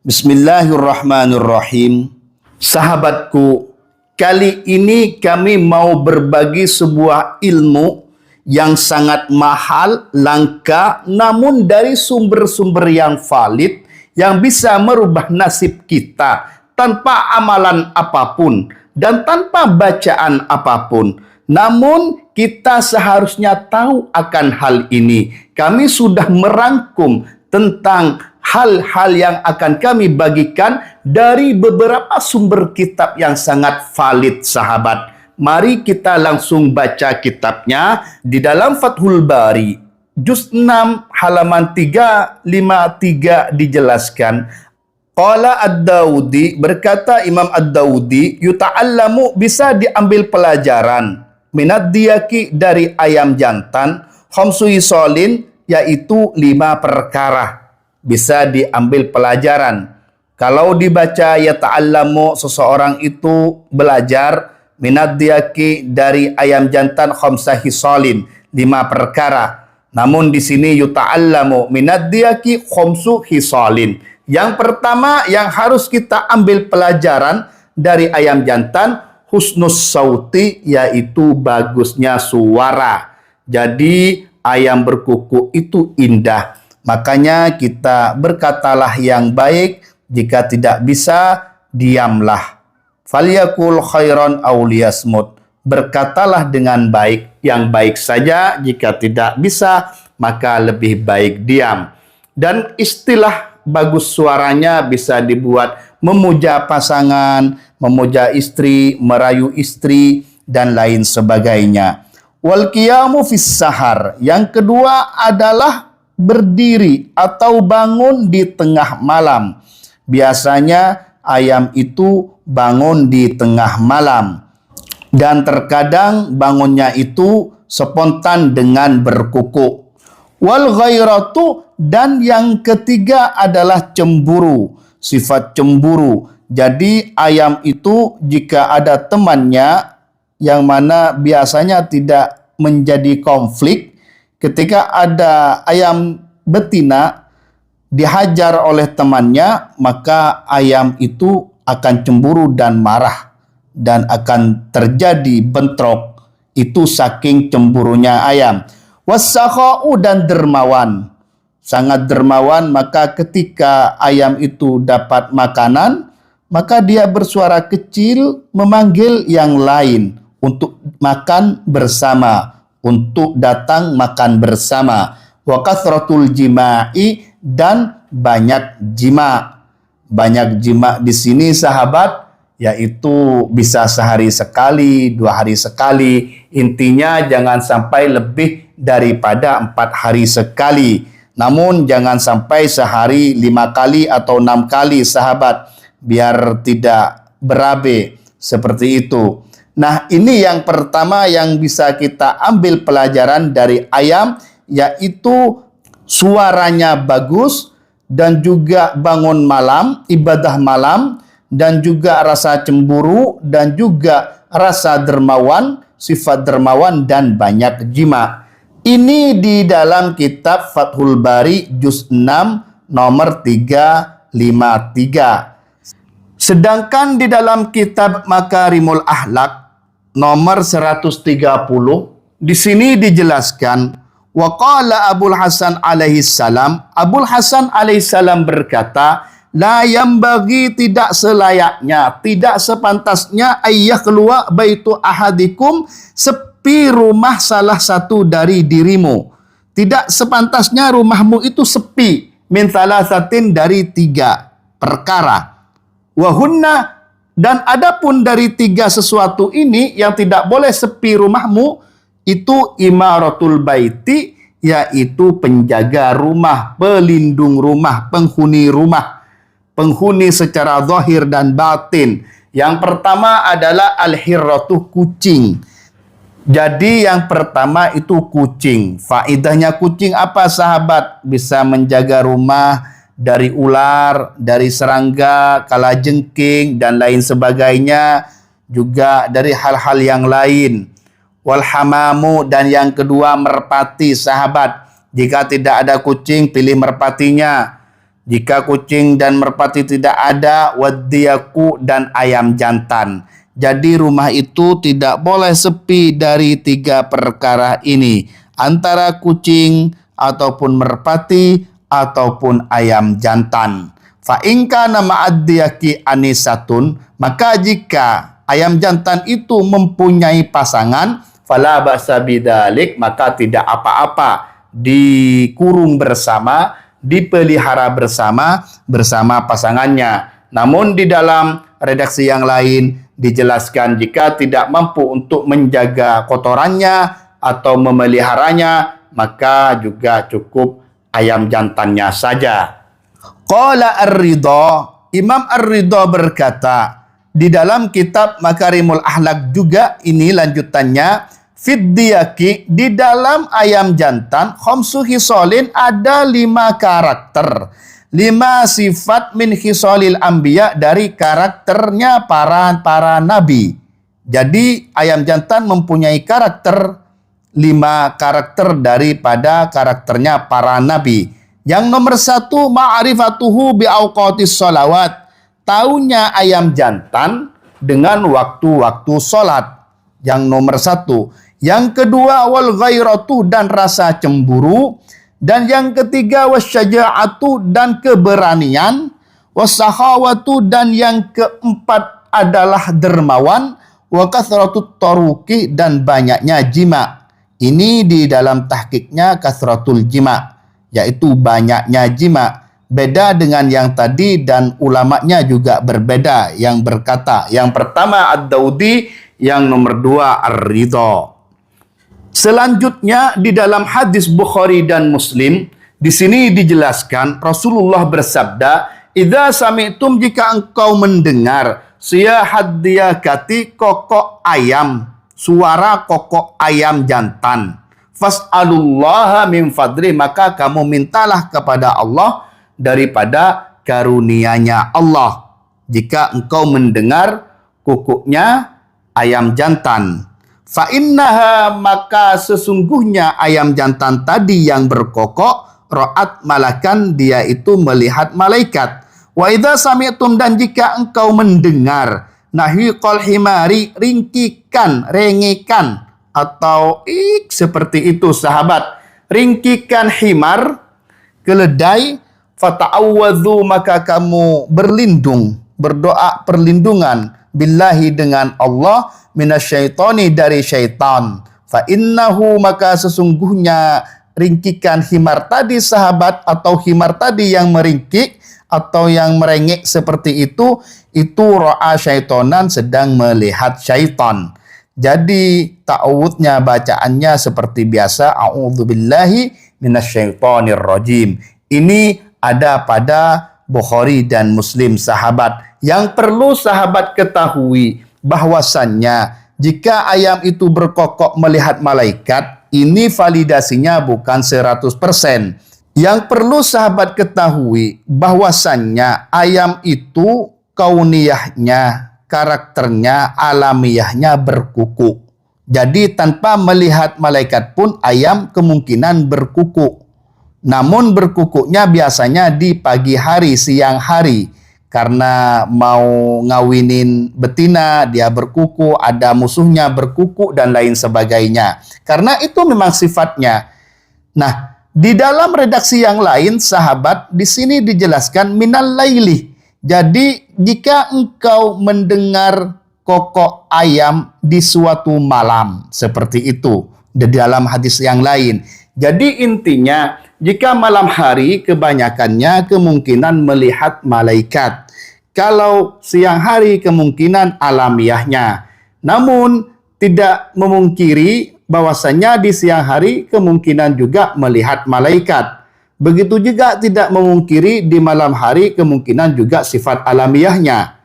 Bismillahirrahmanirrahim. Sahabatku, kali ini kami mau berbagi sebuah ilmu yang sangat mahal, langka, namun dari sumber-sumber yang valid, yang bisa merubah nasib kita tanpa amalan apapun dan tanpa bacaan apapun. Namun kita seharusnya tahu akan hal ini. Kami sudah merangkum tentang hal-hal yang akan kami bagikan dari beberapa sumber kitab yang sangat valid, sahabat. Mari kita langsung baca kitabnya di dalam Fathul Bari. Juz 6 halaman 353 dijelaskan. Qala Ad-Dawudi, berkata Imam Ad-Dawudi, yuta'allamu, bisa diambil pelajaran. Minad diyaki, dari ayam jantan. Khamsu hisolin, yaitu 5 perkara. Bisa diambil pelajaran. Kalau dibaca ya ta'allamu, seseorang itu belajar minad diyaki, dari ayam jantan, khamsa hisolin, 5 perkara. Namun di sini yuta'allamu minad diyaki khamsu hisolin. Yang pertama yang harus kita ambil pelajaran dari ayam jantan, husnus sauti, yaitu bagusnya suara. Jadi ayam berkuku itu indah. Makanya kita berkatalah yang baik, jika tidak bisa, diamlah. Falyakul khairan aw liyasmut. Berkatalah dengan baik, yang baik saja. Jika tidak bisa, maka lebih baik diam. Dan istilah bagus suaranya bisa dibuat memuja pasangan, memuja istri, merayu istri, dan lain sebagainya. Wal qiyamu fis sahar. Yang kedua adalah berdiri atau bangun di tengah malam. Biasanya ayam itu bangun di tengah malam. Dan terkadang bangunnya itu spontan dengan berkukuk. Wal ghairatu, dan yang ketiga adalah cemburu. Sifat cemburu. Jadi ayam itu jika ada temannya yang mana biasanya tidak menjadi konflik, ketika ada ayam betina dihajar oleh temannya, maka ayam itu akan cemburu dan marah dan akan terjadi bentrok. Itu saking cemburunya ayam. Wasakha'u, dan dermawan. Sangat dermawan, maka ketika ayam itu dapat makanan, maka dia bersuara kecil memanggil yang lain untuk makan bersama, untuk datang makan bersama. Wa kathratul jima'i, dan banyak jima. Banyak jima di sini, sahabat, yaitu bisa sehari sekali, 2 hari sekali. Intinya jangan sampai lebih daripada 4 hari sekali. Namun jangan sampai sehari 5 kali atau 6 kali, sahabat, biar tidak berabe seperti itu. Nah, ini yang pertama yang bisa kita ambil pelajaran dari ayam, yaitu suaranya bagus, dan juga bangun malam, ibadah malam, dan juga rasa cemburu, dan juga rasa dermawan, sifat dermawan, dan banyak jima. Ini di dalam kitab Fathul Bari Juz 6 nomor 353. Sedangkan di dalam kitab Makarimul Akhlak nomor 130, di sini dijelaskan, wa qala Abul Hasan alaihi salam, Abul Hasan alaihi salam berkata, la yambagi, tidak selayaknya, tidak sepantasnya, ayyah keluar baitu ahadikum, sepi rumah salah satu dari dirimu. Tidak sepantasnya rumahmu itu sepi, min thalathatin, dari 3 perkara. Wahunna, dan adapun dari 3 sesuatu ini yang tidak boleh sepi rumahmu, itu imaratul baiti, yaitu penjaga rumah, pelindung rumah, penghuni rumah. Penghuni secara zahir dan batin. Yang pertama adalah al-hirratu, kucing. Jadi yang pertama itu kucing. Faedahnya kucing apa, sahabat? Bisa menjaga rumah dari ular, dari serangga, kalajengking, dan lain sebagainya. Juga dari hal-hal yang lain. Walhamamu, dan yang kedua merpati, sahabat. Jika tidak ada kucing, pilih merpatinya. Jika kucing dan merpati tidak ada, wadiyaku dan ayam jantan. Jadi rumah itu tidak boleh sepi dari 3 perkara ini. Antara kucing ataupun merpati ataupun ayam jantan. Fa in kana ma'addiyaki anisatun, maka jika ayam jantan itu mempunyai pasangan, fala ba'sa bidzalik, maka tidak apa-apa dikurung bersama, dipelihara bersama pasangannya. Namun di dalam redaksi yang lain dijelaskan jika tidak mampu untuk menjaga kotorannya atau memeliharanya, maka juga cukup ayam jantannya saja. Qala Ar-Ridha, Imam Ar-Ridha berkata, di dalam kitab Makarimul Akhlak juga ini lanjutannya, fiddiyaki, di dalam ayam jantan, khamsu khisalin, ada 5 karakter. 5 sifat min khisalil anbiya, dari karakternya para nabi. Jadi ayam jantan mempunyai karakter, 5 karakter daripada karakternya para nabi. Yang nomor 1, ma'rifatuhu bi'auqatis sholawat. Taunya ayam jantan dengan waktu-waktu sholat. Yang nomor 1. Yang kedua, wal ghairatu, dan rasa cemburu. Dan yang ketiga, wasyaja'atu, dan keberanian. Wasakhawatu, dan yang keempat adalah dermawan. Wa kathratut taruki, dan banyaknya jima. Ini di dalam tahqiqnya kathratul jima, yaitu banyaknya jima. Beda dengan yang tadi dan ulamanya juga berbeda yang berkata. Yang pertama Ad-Daudi, yang nomor 2 Ar-Ridha. Selanjutnya di dalam hadis Bukhari dan Muslim, di sini dijelaskan Rasulullah bersabda, "Idza sami'tum, jika engkau mendengar siyahat diyakati, kokok ayam, suara kokok ayam jantan, fas'alullaha min fadli, maka kamu mintalah kepada Allah daripada karunia-Nya Allah." Jika engkau mendengar kukuknya ayam jantan, fa innaha, maka sesungguhnya ayam jantan tadi yang berkokok, ra'at malakan, dia itu melihat malaikat. Wa idza sami'tum, dan jika engkau mendengar nahiqal himari, ringkikan, rengekan, atau seperti itu sahabat, ringkikan himar, keledai, fata'awwadhu, maka kamu berlindung, berdoa perlindungan, billahi, dengan Allah, minasyaitoni, dari syaitan. Fa innahu, maka sesungguhnya ringkikan himar tadi sahabat, atau himar tadi yang meringkik atau yang merengek seperti itu ra'a syaitonan, sedang melihat syaitan. Jadi ta'awudnya, bacaannya seperti biasa, a'udzubillahi minasyaitonir rajim. Ini ada pada Bukhari dan Muslim sahabat. Yang perlu sahabat ketahui bahwasannya jika ayam itu berkokok melihat malaikat, ini validasinya bukan 100%. Yang perlu sahabat ketahui bahwasannya ayam itu kauniyahnya, karakternya, alamiahnya berkukuk. Jadi tanpa melihat malaikat pun ayam kemungkinan berkukuk. Namun berkukuknya biasanya di pagi hari, siang hari. Karena mau ngawinin betina, dia berkuku, ada musuhnya berkuku, dan lain sebagainya. Karena itu memang sifatnya. Nah, di dalam redaksi yang lain, sahabat, di sini dijelaskan minal laili. Jadi, jika engkau mendengar kokok ayam di suatu malam, seperti itu. Di dalam hadis yang lain. Jadi intinya, jika malam hari kebanyakannya kemungkinan melihat malaikat. Kalau siang hari kemungkinan alamiahnya. Namun tidak memungkiri bahwasanya di siang hari kemungkinan juga melihat malaikat. Begitu juga tidak memungkiri di malam hari kemungkinan juga sifat alamiahnya.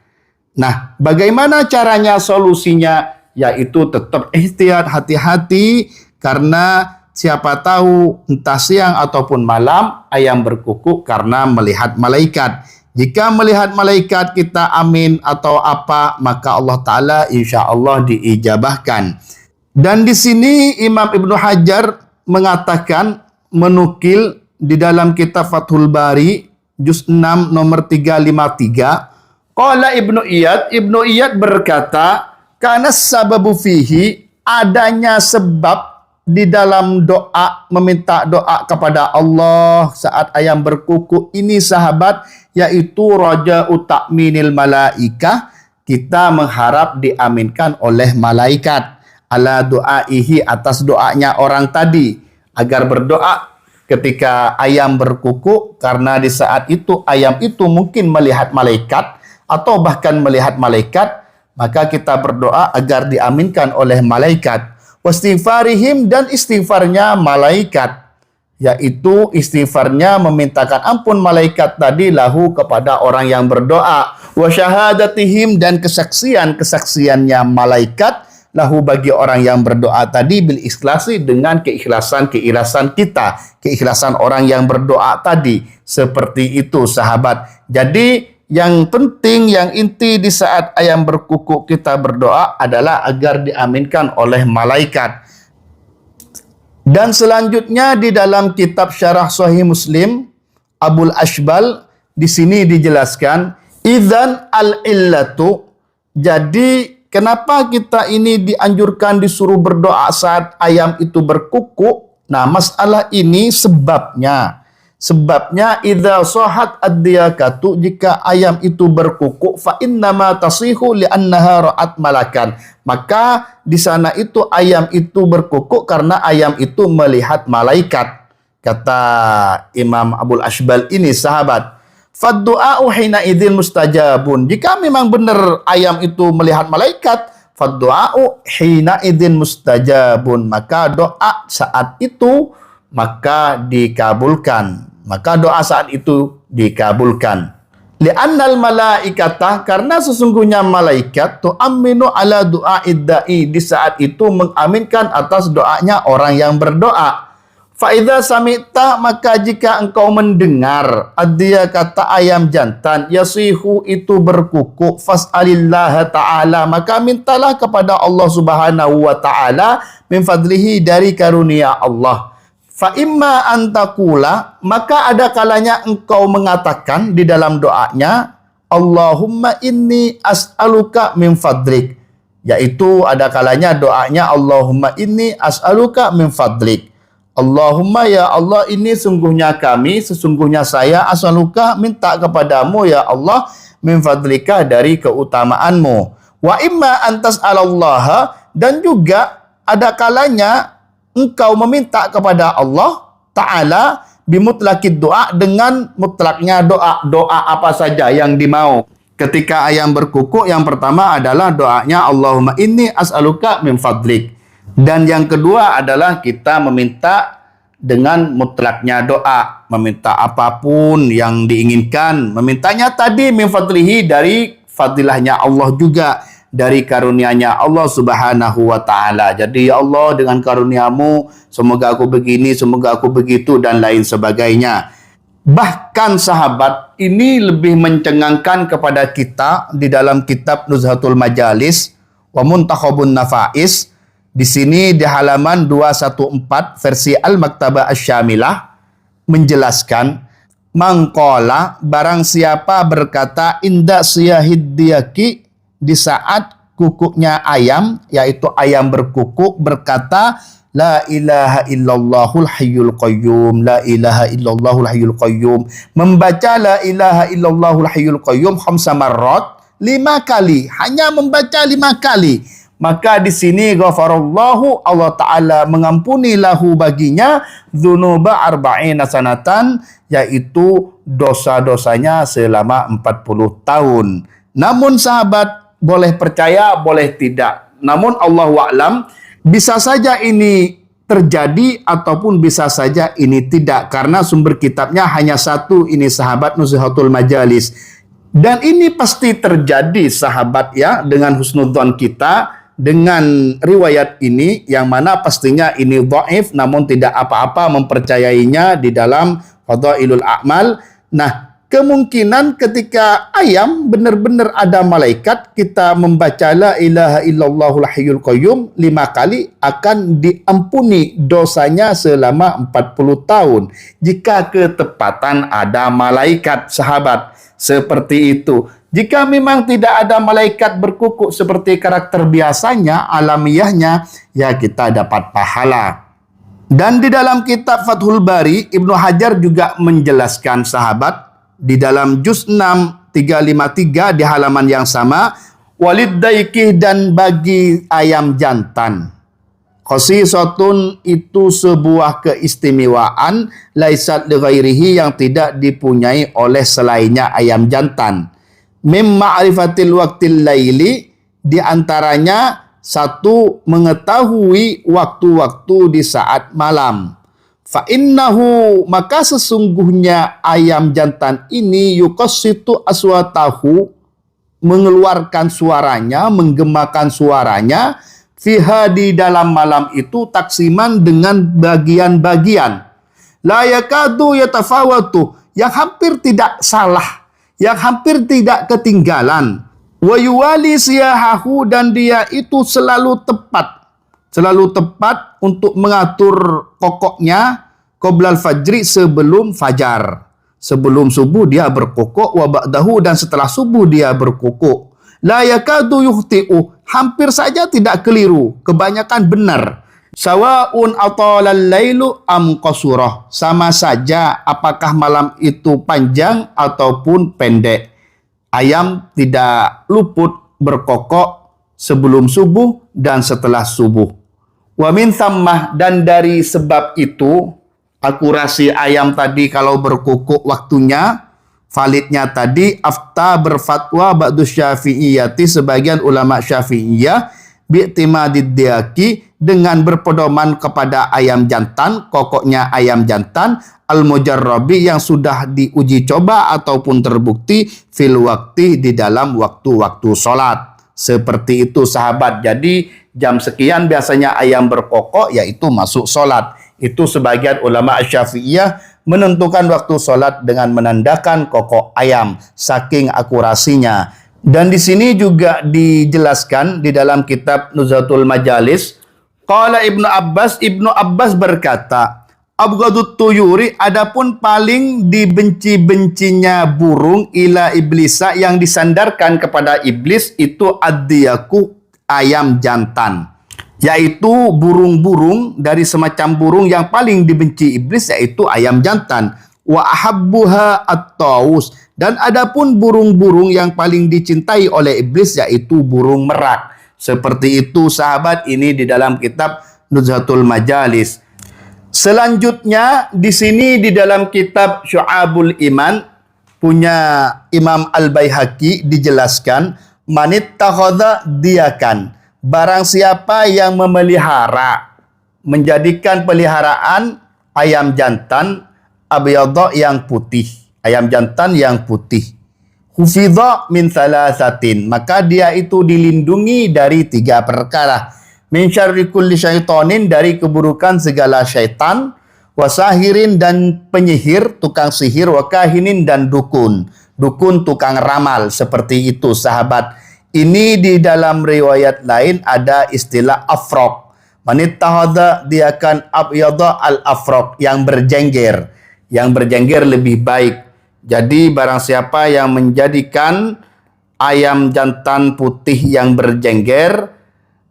Nah, bagaimana caranya, solusinya? Yaitu tetap ihtiyat, hati-hati, karena siapa tahu entah siang ataupun malam ayam berkukuk karena melihat malaikat. Jika melihat malaikat kita amin atau apa, maka Allah Ta'ala insya Allah diijabahkan. Dan di sini Imam Ibnu Hajar mengatakan, menukil di dalam kitab Fathul Bari, juz 6 nomor 353. Qala Ibnu Iyad berkata, karena sababu fihi, adanya sebab di dalam doa, meminta doa kepada Allah saat ayam berkukuk ini sahabat, yaitu raja'u ta'minil malaikah, kita mengharap diaminkan oleh malaikat ala du'aihi, atas doanya orang tadi, agar berdoa ketika ayam berkukuk, karena di saat itu ayam itu mungkin melihat malaikat atau bahkan melihat malaikat, maka kita berdoa agar diaminkan oleh malaikat. Wastighfarihim, dan istighfarnya malaikat, yaitu istighfarnya memintakan ampun malaikat tadi lahu kepada orang yang berdoa. Wa syahadatihim, dan kesaksiannya malaikat lahu bagi orang yang berdoa tadi bil ikhlasi, dengan keikhlasan kita, keikhlasan orang yang berdoa tadi. Seperti itu sahabat. Jadi yang penting, yang inti di saat ayam berkukuk kita berdoa adalah agar diaminkan oleh malaikat. Dan selanjutnya di dalam kitab Syarah Sahih Muslim, Abul Ashbal di sini dijelaskan, idzan al-illatu, jadi kenapa kita ini dianjurkan disuruh berdoa saat ayam itu berkukuk? Nah, masalah ini sebabnya. Sebabnya idza sahat ad-diyakatu, jika ayam itu berkukuk, fa innama tasihu li'annaha ra'at malakan, maka di sana itu ayam itu berkukuk karena ayam itu melihat malaikat. Kata Imam Abul Ashbal ini sahabat, faddu'a'u hina idzin mustajabun, jika memang benar ayam itu melihat malaikat, faddu'a'u hina idzin mustajabun, maka doa saat itu maka dikabulkan. Maka doa saat itu dikabulkan. Li'annal malaikata, karena sesungguhnya malaikat tu'amminu ala du'a idda'i, di saat itu mengaminkan atas doanya orang yang berdoa. Fa'idha sami'ta, maka jika engkau mendengar adhiya kata ayam jantan, yasihu itu berkukuk, fas'alillaha ta'ala, maka mintalah kepada Allah subhanahu wa ta'ala min fadlihi, dari karunia Allah. Fa imma antakula, maka ada kalanya engkau mengatakan di dalam doanya, Allahumma inni as'aluka min fadlik, yaitu ada kalanya doanya Allahumma inni as'aluka min fadlik. Allahumma, ya Allah, ini sesungguhnya saya, as'aluka, minta kepadamu ya Allah, min fadlika, dari keutamaanmu. Wa imma antas alallaha, dan juga ada kalanya engkau meminta kepada Allah Ta'ala bimutlakid doa, dengan mutlaknya doa. Doa apa saja yang dimau. Ketika ayam berkukuk, yang pertama adalah doanya Allahumma inni as'aluka min fadlik. Dan yang kedua adalah kita meminta dengan mutlaknya doa. Meminta apapun yang diinginkan. Memintanya tadi min fadlihi, dari fadilahnya Allah juga, dari karunia-Nya Allah subhanahu wa ta'ala. Jadi ya Allah, dengan karuniamu semoga aku begini, semoga aku begitu, dan lain sebagainya. Bahkan sahabat, ini lebih mencengangkan kepada kita di dalam kitab Nuzhatul Majalis wa Muntakhabun Nafais. Di sini di halaman 214 versi Al-Maktabah Asy-Syamilah menjelaskan, mangqala, barang siapa berkata inda siyahid diyaki, di saat kukuknya ayam, yaitu ayam berkukuk, berkata la ilaha illallahul hayyul qayyum, la ilaha illallahul hayyul qayyum, membaca la ilaha illallahul hayyul qayyum 5 marrat, 5 kali, hanya membaca 5 kali, maka di sini ghafarallahu, Allah Ta'ala mengampuni lahu baginya dzunuba arba'ina sanatan, yaitu dosa-dosanya selama 40 tahun. Namun sahabat, boleh percaya, boleh tidak. Namun Allahu a'lam, bisa saja ini terjadi ataupun bisa saja ini tidak, karena sumber kitabnya hanya satu ini sahabat, Nuzhatul Majalis. Dan ini pasti terjadi sahabat ya, dengan husnudzon kita dengan riwayat ini, yang mana pastinya ini dhaif, namun tidak apa-apa mempercayainya di dalam Fadailul A'mal. Nah, kemungkinan ketika ayam benar-benar ada malaikat, kita membaca la ilaha illallahul hayyul qayyum 5 kali akan diampuni dosanya selama 40 tahun. Jika ketepatan ada malaikat, sahabat, seperti itu. Jika memang tidak ada malaikat berkukuk seperti karakter biasanya, alamiahnya, ya kita dapat pahala. Dan di dalam kitab Fathul Bari, Ibnu Hajar juga menjelaskan, sahabat, di dalam juz 6 353 di halaman yang sama, walid daikih, dan bagi ayam jantan. Khasisatun, itu sebuah keistimewaan, laisat li ghairihi, yang tidak dipunyai oleh selainnya ayam jantan. Mim ma'rifatil waqtil laili, di antaranya satu, mengetahui waktu-waktu di saat malam. Fa innahu, maka sesungguhnya ayam jantan ini yuqassitu aswatahu, mengeluarkan suaranya, menggemakan suaranya, fiha, di dalam malam itu, taksiman, dengan bagian-bagian. La yakadu yatafawatu, yang hampir tidak salah, yang hampir tidak ketinggalan. Wa yuwali siyahahu, dan dia itu selalu tepat untuk mengatur kokoknya, qoblal fajri, sebelum fajar. Sebelum subuh dia berkokok, wa ba'dahu, dan setelah subuh dia berkokok. La yakadu yuhti'u, hampir saja tidak keliru, kebanyakan benar. Sawa'un atalal lailu am qasurah, sama saja apakah malam itu panjang ataupun pendek. Ayam tidak luput berkokok sebelum subuh dan setelah subuh. Wa min thammah, dan dari sebab itu, akurasi ayam tadi kalau berkokok waktunya, validnya tadi, afta, berfatwa ba'du syafi'iyati, sebagian ulama syafi'iyah, bi'timadid diaki, dengan berpedoman kepada ayam jantan, kokoknya ayam jantan, al-mujarrabi, yang sudah diuji coba ataupun terbukti, fil wakti, di dalam waktu-waktu sholat. Seperti itu, sahabat. Jadi jam sekian biasanya ayam berkokok, yaitu masuk sholat. Itu sebagian ulama Syafi'iyah menentukan waktu sholat dengan menandakan kokok ayam, saking akurasinya. Dan di sini juga dijelaskan di dalam kitab Nuzhatul Majalis, qala Ibnu Abbas berkata, abghadut tuyuri, adapun paling dibenci-bencinya burung, ila iblisa, yang disandarkan kepada iblis, itu ad-diyaku, ayam jantan. Yaitu burung-burung, dari semacam burung yang paling dibenci iblis, yaitu ayam jantan. Wa ahabbuha at-taus, dan adapun burung-burung yang paling dicintai oleh iblis, yaitu burung merak. Seperti itu, sahabat, ini di dalam kitab Nuzhatul Majalis. Selanjutnya di sini di dalam kitab Syu'abul Iman punya Imam Al-Baihaqi dijelaskan, manittakhadha diyakan, barang siapa yang memelihara, menjadikan peliharaan ayam jantan, abyadha, yang putih, ayam jantan yang putih, hufidha min thalathatin, maka dia itu dilindungi dari 3 perkara. Min syarri kulli syaitonin, dari keburukan segala syaitan, wasahirin, dan penyihir, tukang sihir, wakahinin, dan dukun tukang ramal. Seperti itu, sahabat. Ini di dalam riwayat lain ada istilah afrok. Manittahadha, dia akan abyadha al-afrok, yang berjengger. Yang berjengger lebih baik. Jadi barang siapa yang menjadikan ayam jantan putih yang berjengger,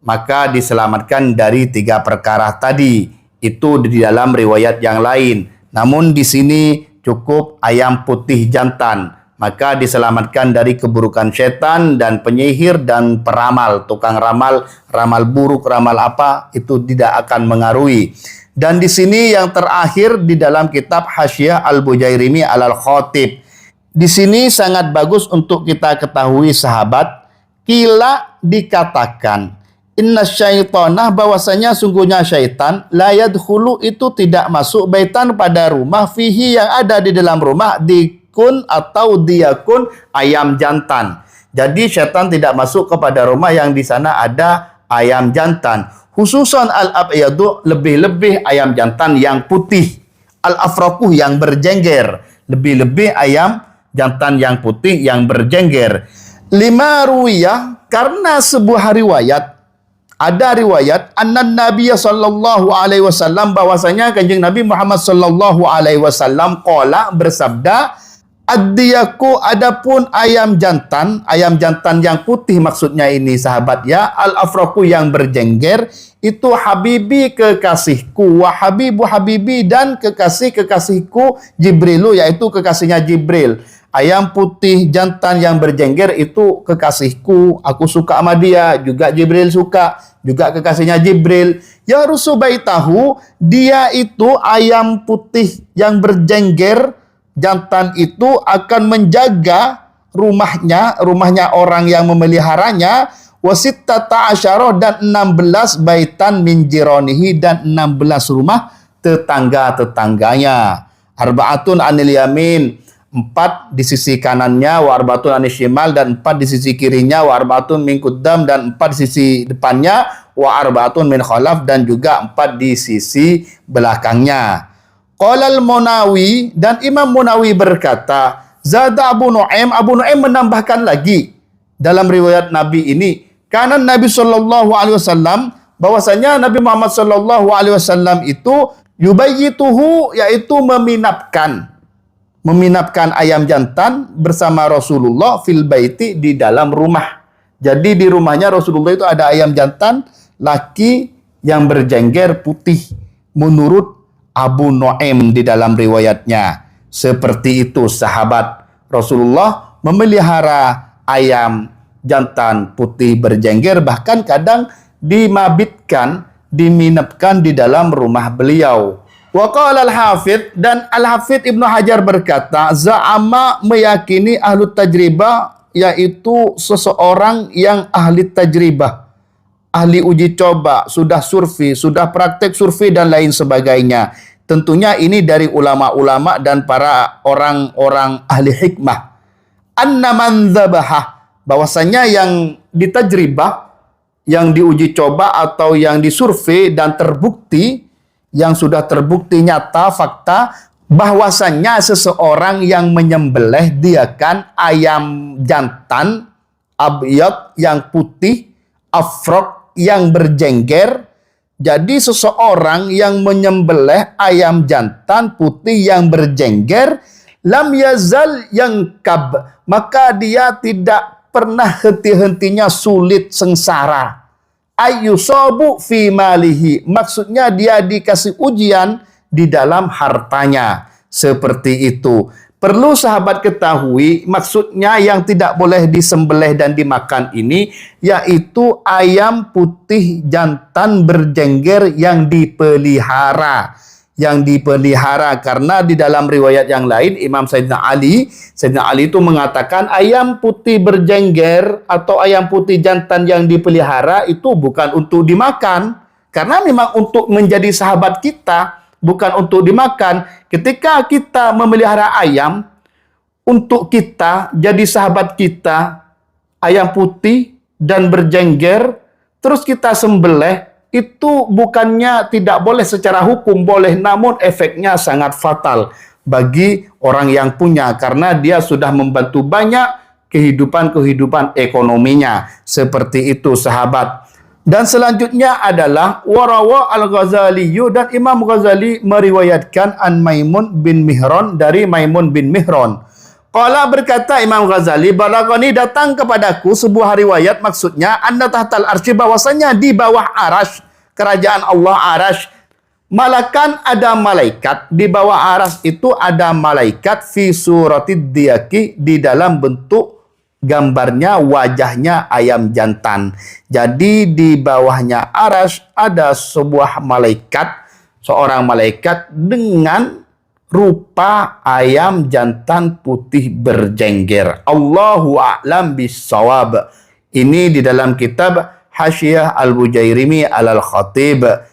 maka diselamatkan dari 3 perkara tadi. Itu di dalam riwayat yang lain. Namun di sini cukup ayam putih jantan, maka diselamatkan dari keburukan setan dan penyihir dan peramal, tukang ramal, ramal buruk, ramal apa, itu tidak akan mengaruhi. Dan di sini yang terakhir di dalam kitab Hasyiah Al-Bujairimi Al-Khatib. Di sini sangat bagus untuk kita ketahui, sahabat, kila dikatakan, inna syaitanah, bahwasanya sungguhnya syaitan, la yadkhulu, itu tidak masuk, baitan, pada rumah, fihi, yang ada di dalam rumah, dikun atau diyakun, ayam jantan. Jadi syaitan tidak masuk kepada rumah yang di sana ada ayam jantan. Khususan al-abyadu, lebih-lebih ayam jantan yang putih. Al-afrakuh, yang berjengger, lebih-lebih ayam jantan yang putih yang berjengger. Lima ruwiyah, karena sebuah riwayat, ada riwayat annan Nabi sallallahu alaihi wasallam, bahwasanya Kanjeng Nabi Muhammad sallallahu alaihi wasallam qala, bersabda, ad-diyaku, adapun ayam jantan yang putih maksudnya ini sahabat ya, al-afraku yang berjengger, itu habibi kekasihku, wa habibu habibi dan kekasihku Jibrilu, yaitu kekasihnya Jibril. Ayam putih jantan yang berjengger itu kekasihku, aku suka sama dia, juga Jibril suka, juga kekasihnya Jibril. Ya rusubaitahu, dia itu ayam putih yang berjengger jantan itu akan menjaga rumahnya orang yang memeliharanya, wasittata asyara, dan 16 baitan min jironihi, dan 16 rumah tetangga-tetangganya. Arba'atun anil yamin, 4 di sisi kanannya, wa arba'atun anil shimal, dan 4 di sisi kirinya, wa arba'atun min quddam, dan 4 di sisi depannya, wa arba'atun min khalaf, dan juga 4 di sisi belakangnya. Qala al-Munawi, dan Imam Munawi berkata, zada Abu Nu'aim, Abu Nu'aim menambahkan lagi dalam riwayat Nabi ini, karena Nabi sallallahu alaihi wasallam, bahwasanya Nabi Muhammad sallallahu alaihi wasallam itu yubayyituhu, yaitu meminapkan ayam jantan bersama Rasulullah fil baiti, di dalam rumah. Jadi di rumahnya Rasulullah itu ada ayam jantan laki yang berjengger putih, menurut Abu Nu'aim di dalam riwayatnya. Seperti itu sahabat, Rasulullah memelihara ayam jantan putih berjengger, bahkan kadang diminapkan di dalam rumah beliau. Wa qala al-Hafidh, dan Al-Hafidh Ibnu Hajar berkata, za'ama, meyakini, ahlu tajribah, yaitu seseorang yang ahli tajribah, ahli uji coba, sudah survei, sudah praktek survei dan lain sebagainya. Tentunya ini dari ulama-ulama dan para orang-orang ahli hikmah. Anna man dzabaha, bahwasanya yang ditajribah, yang diuji coba atau yang disurvei dan terbukti, yang sudah terbukti nyata fakta, bahwasanya seseorang yang menyembelih diakan ayam jantan abyad yang putih, afrok yang berjengger. Jadi seseorang yang menyembelih ayam jantan putih yang berjengger, lam yazal yangkab, maka dia tidak pernah henti-hentinya sulit sengsara. Ayyusabu fi malihi, maksudnya dia dikasih ujian di dalam hartanya. Seperti itu. Perlu sahabat ketahui, maksudnya yang tidak boleh disembelih dan dimakan ini, yaitu ayam putih jantan berjengger yang dipelihara. Yang dipelihara, karena di dalam riwayat yang lain, Imam Sayyidina Ali itu mengatakan ayam putih berjengger atau ayam putih jantan yang dipelihara itu bukan untuk dimakan, karena memang untuk menjadi sahabat kita, bukan untuk dimakan. Ketika kita memelihara ayam untuk kita, jadi sahabat kita, ayam putih dan berjengger, terus kita sembelih, itu bukannya tidak boleh secara hukum, boleh, namun efeknya sangat fatal bagi orang yang punya, karena dia sudah membantu banyak kehidupan ekonominya. Seperti itu sahabat. Dan selanjutnya adalah warawa al-Ghazali, dan Imam Ghazali meriwayatkan an Maimun bin Mihran, dari Maimun bin Mihran. Qala, berkata Imam Ghazali, balagani, datang kepadaku sebuah riwayat, maksudnya anna tahtal arsy, bahwasanya di bawah arash, kerajaan Allah arash, malakan, ada malaikat, di bawah arash itu ada malaikat, fi suratid diyaki, di dalam bentuk gambarnya, wajahnya ayam jantan. Jadi di bawahnya arash ada sebuah malaikat, seorang malaikat dengan rupa ayam jantan putih berjengger. Allahu a'lam bissawab. Ini di dalam kitab Hasyiyah Al-Bujairimi Al-Khatib.